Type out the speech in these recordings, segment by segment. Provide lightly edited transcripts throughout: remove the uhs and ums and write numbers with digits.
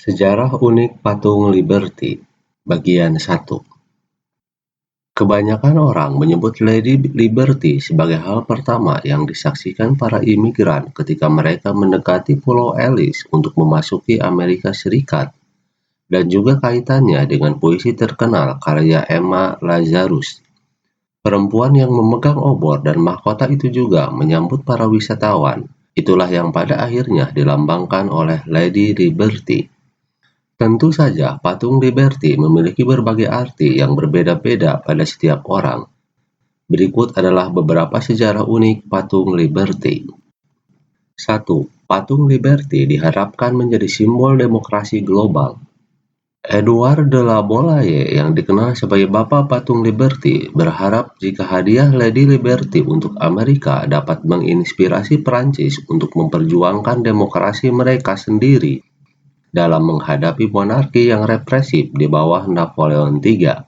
Sejarah unik patung Liberty, bagian 1. Kebanyakan orang menyebut Lady Liberty sebagai hal pertama yang disaksikan para imigran ketika mereka mendekati Pulau Ellis untuk memasuki Amerika Serikat, dan juga kaitannya dengan puisi terkenal karya Emma Lazarus. Perempuan yang memegang obor dan mahkota itu juga menyambut para wisatawan. Itulah yang pada akhirnya dilambangkan oleh Lady Liberty. Tentu saja, patung Liberty memiliki berbagai arti yang berbeda-beda pada setiap orang. Berikut adalah beberapa sejarah unik patung Liberty. 1. Patung Liberty diharapkan menjadi simbol demokrasi global. Edward de la Boulaye, yang dikenal sebagai Bapak Patung Liberty, berharap jika hadiah Lady Liberty untuk Amerika dapat menginspirasi Prancis untuk memperjuangkan demokrasi mereka sendiri dalam menghadapi monarki yang represif di bawah Napoleon III.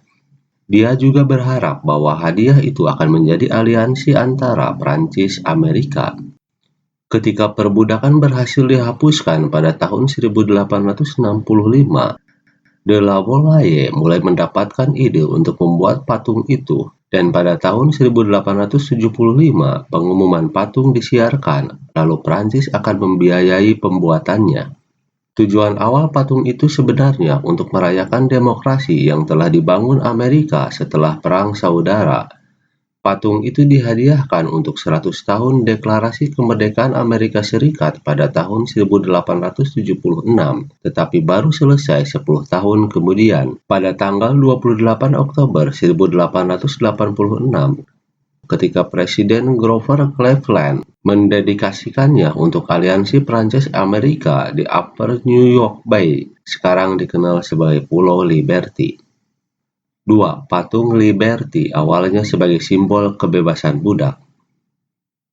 Dia juga berharap bahwa hadiah itu akan menjadi aliansi antara Prancis-Amerika. Ketika perbudakan berhasil dihapuskan pada tahun 1865, de la Boulaye mulai mendapatkan ide untuk membuat patung itu, dan pada tahun 1875 pengumuman patung disiarkan, lalu Prancis akan membiayai pembuatannya. Tujuan awal patung itu sebenarnya untuk merayakan demokrasi yang telah dibangun Amerika setelah Perang Saudara. Patung itu dihadiahkan untuk 100 tahun Deklarasi Kemerdekaan Amerika Serikat pada tahun 1876, tetapi baru selesai 10 tahun kemudian, pada tanggal 28 Oktober 1886. Ketika Presiden Grover Cleveland mendedikasikannya untuk aliansi Prancis-Amerika di Upper New York Bay, sekarang dikenal sebagai Pulau Liberty. 2. Patung Liberty awalnya sebagai simbol kebebasan budak.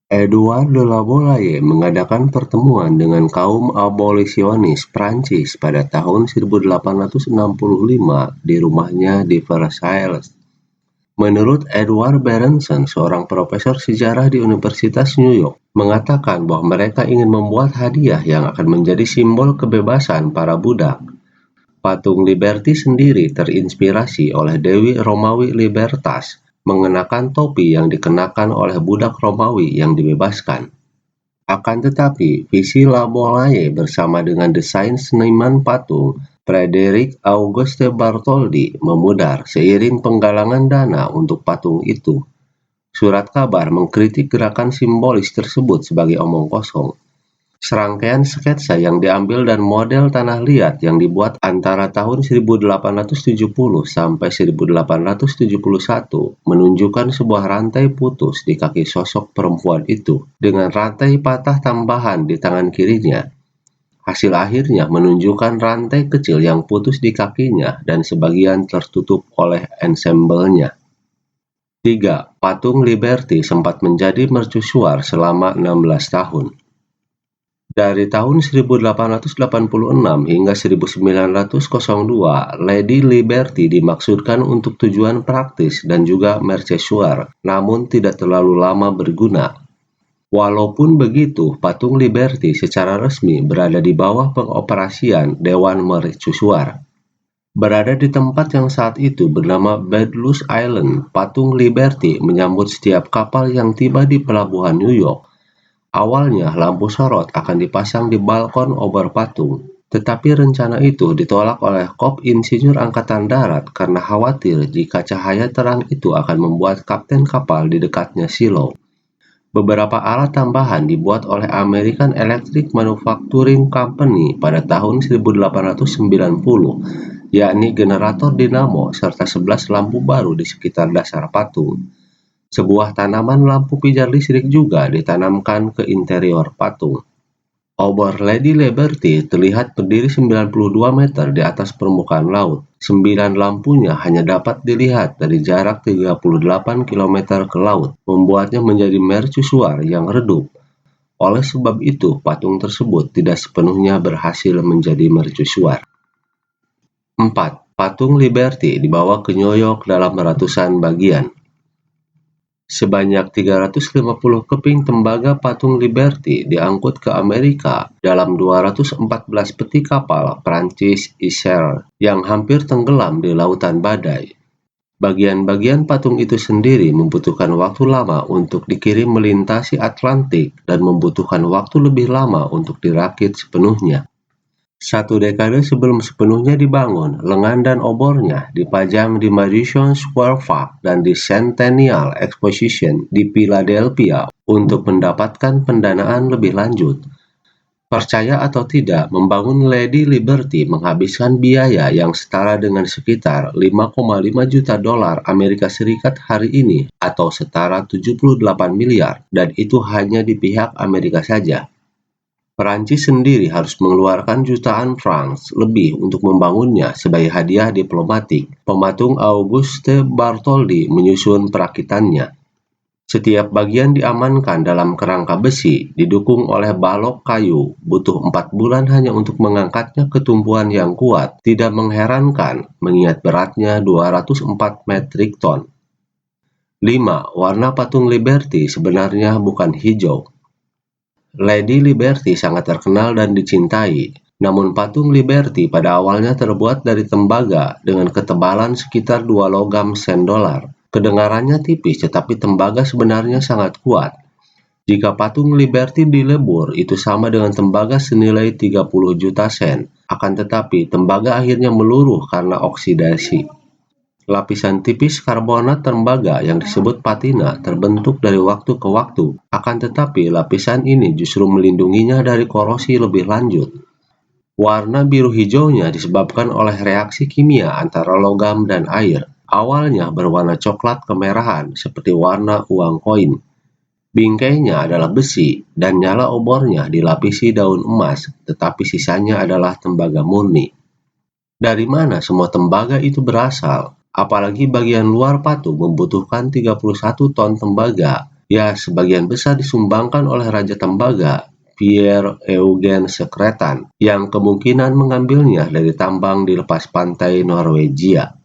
Edward de la Boulaye mengadakan pertemuan dengan kaum abolisionis Prancis pada tahun 1865 di rumahnya di Versailles. Menurut Edward Berenson, seorang profesor sejarah di Universitas New York, mengatakan bahwa mereka ingin membuat hadiah yang akan menjadi simbol kebebasan para budak. Patung Liberty sendiri terinspirasi oleh Dewi Romawi Libertas, mengenakan topi yang dikenakan oleh budak Romawi yang dibebaskan. Akan tetapi, visi La Boulaye bersama dengan desain seniman patung Frederick Auguste Bartholdi memudar seiring penggalangan dana untuk patung itu. Surat kabar mengkritik gerakan simbolis tersebut sebagai omong kosong. Serangkaian sketsa yang diambil dan model tanah liat yang dibuat antara tahun 1870 sampai 1871 menunjukkan sebuah rantai putus di kaki sosok perempuan itu, dengan rantai patah tambahan di tangan kirinya. Hasil akhirnya menunjukkan rantai kecil yang putus di kakinya dan sebagian tertutup oleh ensemblenya. 3. Patung Liberty sempat menjadi mercusuar selama 16 tahun. Dari tahun 1886 hingga 1902, Lady Liberty dimaksudkan untuk tujuan praktis dan juga mercusuar, namun tidak terlalu lama berguna. Walaupun begitu, patung Liberty secara resmi berada di bawah pengoperasian Dewan Mercusuar. Berada di tempat yang saat itu bernama Bedloes Island, patung Liberty menyambut setiap kapal yang tiba di pelabuhan New York. Awalnya, lampu sorot akan dipasang di balkon obor patung, tetapi rencana itu ditolak oleh Kop Insinyur Angkatan Darat karena khawatir jika cahaya terang itu akan membuat kapten kapal di dekatnya silau. Beberapa alat tambahan dibuat oleh American Electric Manufacturing Company pada tahun 1890, yakni generator dinamo serta 11 lampu baru di sekitar dasar patung. Sebuah tanaman lampu pijar listrik juga ditanamkan ke interior patung. Obor Lady Liberty terlihat berdiri 92 meter di atas permukaan laut. 9 lampunya hanya dapat dilihat dari jarak 38 km ke laut, membuatnya menjadi mercusuar yang redup. Oleh sebab itu, patung tersebut tidak sepenuhnya berhasil menjadi mercusuar. 4. Patung Liberty dibawa ke New York dalam ratusan bagian. Sebanyak 350 keping tembaga patung Liberty diangkut ke Amerika dalam 214 peti kapal Prancis Isère yang hampir tenggelam di lautan badai. Bagian-bagian patung itu sendiri membutuhkan waktu lama untuk dikirim melintasi Atlantik dan membutuhkan waktu lebih lama untuk dirakit sepenuhnya. 1 dekade sebelum sepenuhnya dibangun, lengan dan obornya dipajang di Madison Square Park dan di Centennial Exposition di Philadelphia untuk mendapatkan pendanaan lebih lanjut. Percaya atau tidak, membangun Lady Liberty menghabiskan biaya yang setara dengan sekitar 5,5 juta dolar Amerika Serikat hari ini atau setara 78 miliar, dan itu hanya di pihak Amerika saja. Perancis sendiri harus mengeluarkan jutaan francs lebih untuk membangunnya sebagai hadiah diplomatik. Pematung Auguste Bartholdi menyusun perakitannya. Setiap bagian diamankan dalam kerangka besi, didukung oleh balok kayu, butuh 4 bulan hanya untuk mengangkatnya ke tumpuan yang kuat. Tidak mengherankan, mengingat beratnya 204 metrik ton. 5. Warna patung Liberty sebenarnya bukan hijau. Lady Liberty sangat terkenal dan dicintai, namun patung Liberty pada awalnya terbuat dari tembaga dengan ketebalan sekitar 2 logam sen dolar. Kedengarannya tipis, tetapi tembaga sebenarnya sangat kuat. Jika patung Liberty dilebur, itu sama dengan tembaga senilai 30 juta sen. Akan tetapi, tembaga akhirnya meluruh karena oksidasi. Lapisan tipis karbonat tembaga yang disebut patina terbentuk dari waktu ke waktu. Akan tetapi, lapisan ini justru melindunginya dari korosi lebih lanjut. Warna biru hijaunya disebabkan oleh reaksi kimia antara logam dan air. Awalnya berwarna coklat kemerahan seperti warna uang koin. Bingkainya adalah besi dan nyala obornya dilapisi daun emas, tetapi sisanya adalah tembaga murni. Dari mana semua tembaga itu berasal? Apalagi bagian luar patung membutuhkan 31 ton tembaga. Ya, sebagian besar disumbangkan oleh Raja Tembaga, Pierre-Eugène Secretan, yang kemungkinan mengambilnya dari tambang di lepas pantai Norwegia.